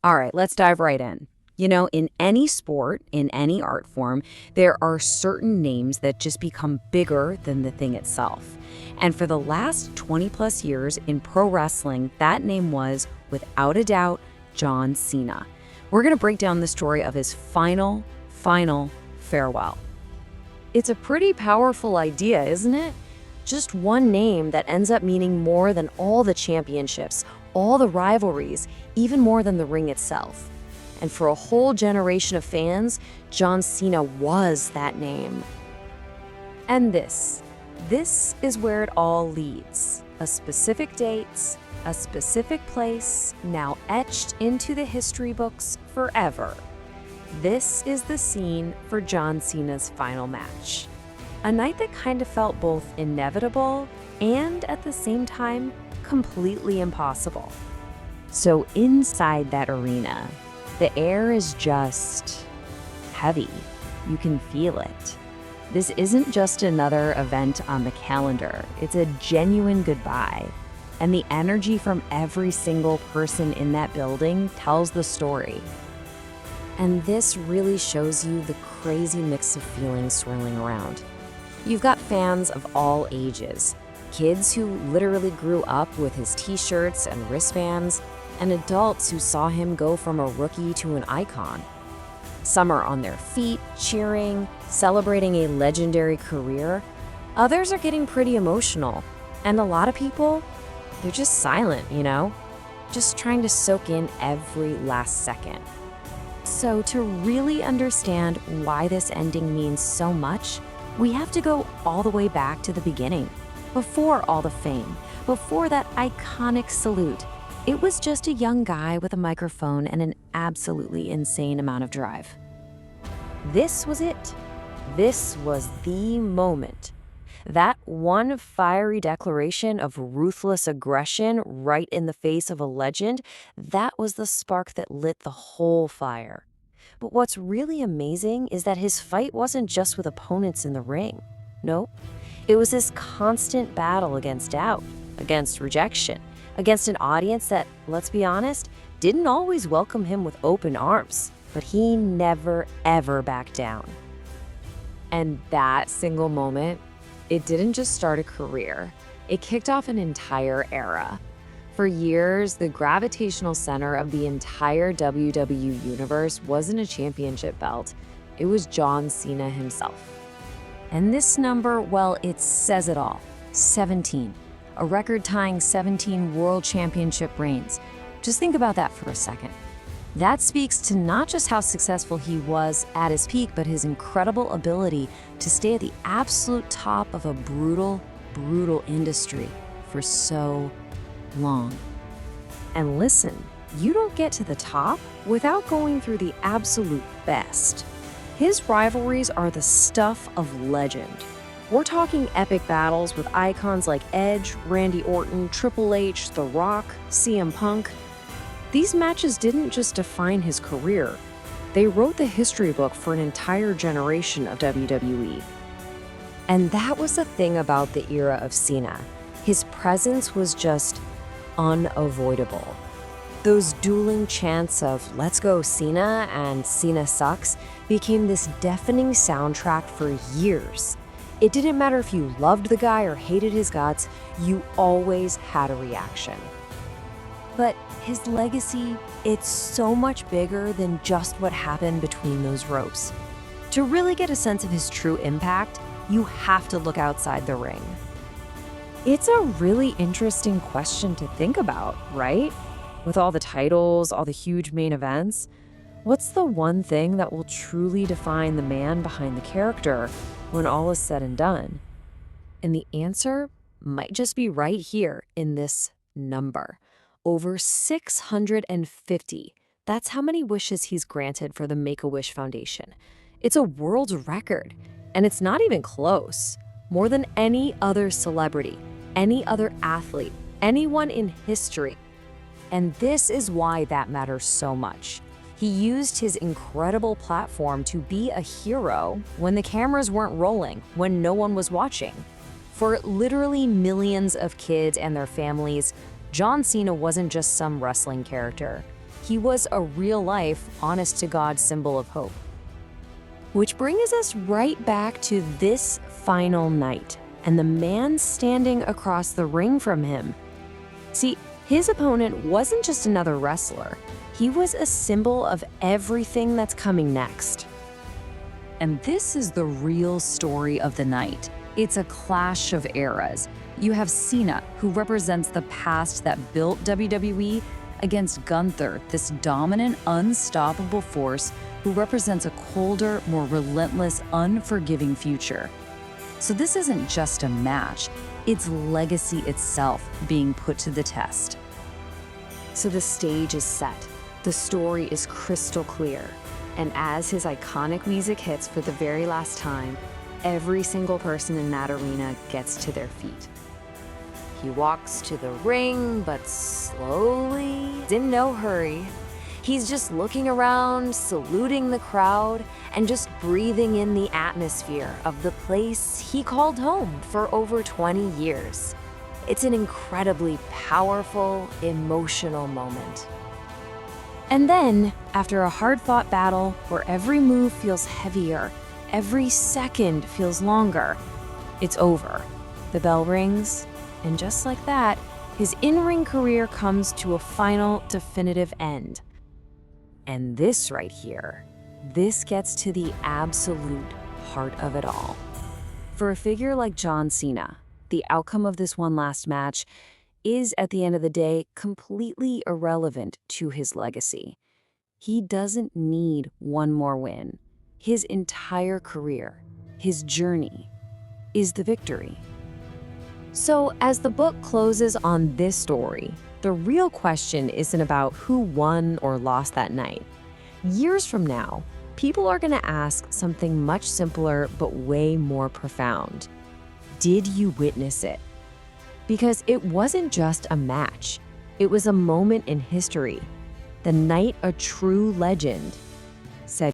All right, let's dive right in. In any sport, in any art form, there are certain names that just become bigger than the thing itself. And for the last 20 plus years in pro wrestling, that name was, without a doubt, John Cena. We're going to break down the story of his final farewell. It's a pretty powerful idea, isn't it? Just one name that ends up meaning more than all the championships, all the rivalries, even more than the ring itself. And for a whole generation of fans, John Cena was that name. And this is where it all leads. A specific date, a specific place, now etched into the history books forever. This is the scene for John Cena's final match. A night that kind of felt both inevitable and, at the same time, completely impossible. So inside that arena, the air is just heavy. You can feel it. This isn't just another event on the calendar. It's a genuine goodbye. And the energy from every single person in that building tells the story. And this really shows you the crazy mix of feelings swirling around. You've got fans of all ages, kids who literally grew up with his t-shirts and wristbands, and adults who saw him go from a rookie to an icon. Some are on their feet, cheering, celebrating a legendary career. Others are getting pretty emotional. And a lot of people, they're just silent, just trying to soak in every last second. So to really understand why this ending means so much, we have to go all the way back to the beginning. Before all the fame, before that iconic salute, it was just a young guy with a microphone and an absolutely insane amount of drive. This was it. This was the moment. That one fiery declaration of ruthless aggression right in the face of a legend, that was the spark that lit the whole fire. But what's really amazing is that his fight wasn't just with opponents in the ring. Nope. It was this constant battle against doubt, against rejection, against an audience that, let's be honest, didn't always welcome him with open arms. But he never, ever backed down. And that single moment, it didn't just start a career. It kicked off an entire era. For years, the gravitational center of the entire WWE universe wasn't a championship belt. It was John Cena himself. And this number, well, it says it all. 17. A record-tying 17 world championship reigns. Just think about that for a second. That speaks to not just how successful he was at his peak, but his incredible ability to stay at the absolute top of a brutal industry for so long. And listen, you don't get to the top without going through the absolute best. His rivalries are the stuff of legend. We're talking epic battles with icons like Edge, Randy Orton, Triple H, The Rock, CM Punk. These matches didn't just define his career. They wrote the history book for an entire generation of WWE. And that was the thing about the era of Cena. His presence was just unavoidable. Those dueling chants of "Let's go Cena" and "Cena sucks" became this deafening soundtrack for years. It didn't matter if you loved the guy or hated his guts, you always had a reaction. But his legacy, it's so much bigger than just what happened between those ropes. To really get a sense of his true impact, you have to look outside the ring. It's a really interesting question to think about, right? With all the titles, all the huge main events, what's the one thing that will truly define the man behind the character when all is said and done? And the answer might just be right here in this number. Over 650. That's how many wishes he's granted for the Make-A-Wish Foundation. It's a world record, and it's not even close. More than any other celebrity, any other athlete, anyone in history. And this is why that matters so much. He used his incredible platform to be a hero when the cameras weren't rolling, when no one was watching. For literally millions of kids and their families, John Cena wasn't just some wrestling character. He was a real-life, honest-to-God symbol of hope. Which brings us right back to this final night, and the man standing across the ring from him. See, his opponent wasn't just another wrestler. He was a symbol of everything that's coming next. And this is the real story of the night. It's a clash of eras. You have Cena, who represents the past that built WWE, against Gunther, this dominant, unstoppable force who represents a colder, more relentless, unforgiving future. So this isn't just a match, it's legacy itself being put to the test. So the stage is set, the story is crystal clear, and as his iconic music hits for the very last time, every single person in that arena gets to their feet. He walks to the ring, but slowly, in no hurry. He's just looking around, saluting the crowd, and just breathing in the atmosphere of the place he called home for over 20 years. It's an incredibly powerful, emotional moment. And then, after a hard-fought battle where every move feels heavier, every second feels longer, it's over. The bell rings, and just like that, his in-ring career comes to a final, definitive end. And this right here, this gets to the absolute heart of it all. For a figure like John Cena, the outcome of this one last match is, at the end of the day, completely irrelevant to his legacy. He doesn't need one more win. His entire career, his journey, is the victory. So, as the book closes on this story, the real question isn't about who won or lost that night. Years from now, people are going to ask something much simpler but way more profound. Did you witness it? Because it wasn't just a match. It was a moment in history. The night a true legend said